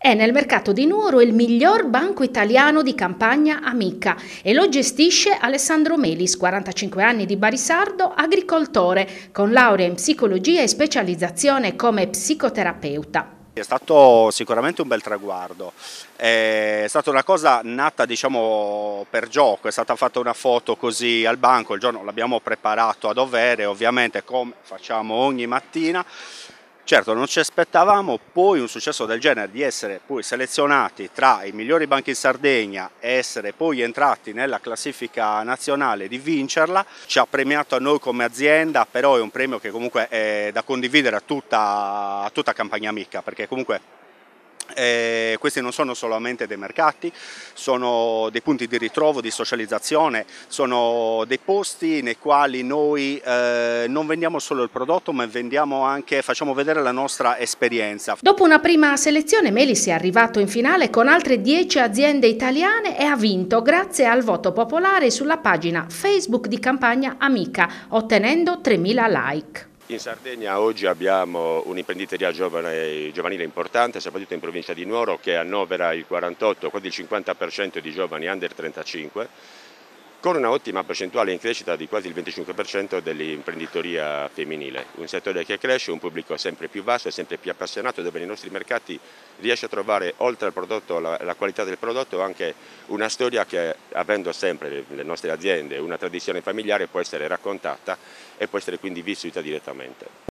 È nel mercato di Nuoro il miglior banco italiano di campagna Amica e lo gestisce Alessandro Melis, 45 anni di Barisardo, agricoltore, con laurea in psicologia e specializzazione come psicoterapeuta. È stato sicuramente un bel traguardo, è stata una cosa nata diciamo per gioco, è stata fatta una foto così al banco, il giorno l'abbiamo preparato a dovere, ovviamente come facciamo ogni mattina. Certo, non ci aspettavamo poi un successo del genere, di essere poi selezionati tra i migliori banchi in Sardegna e essere poi entrati nella classifica nazionale, di vincerla. Ci ha premiato a noi come azienda, però è un premio che comunque è da condividere a tutta Campagna Amica, perché comunque questi non sono solamente dei mercati, sono dei punti di ritrovo, di socializzazione, sono dei posti nei quali noi non vendiamo solo il prodotto, ma vendiamo anche, facciamo vedere la nostra esperienza. Dopo una prima selezione, Melis è arrivato in finale con altre 10 aziende italiane e ha vinto grazie al voto popolare sulla pagina Facebook di campagna Amica, ottenendo 3.000 like. In Sardegna oggi abbiamo un'imprenditoria giovanile importante, soprattutto in provincia di Nuoro, che annovera il 48, quasi il 50% di giovani under 35, con una ottima percentuale in crescita di quasi il 25% dell'imprenditoria femminile. Un settore che cresce, un pubblico sempre più vasto e sempre più appassionato, dove nei nostri mercati riesce a trovare, oltre al prodotto, la qualità del prodotto, anche una storia che, avendo sempre le nostre aziende una tradizione familiare, può essere raccontata e può essere quindi vissuta direttamente.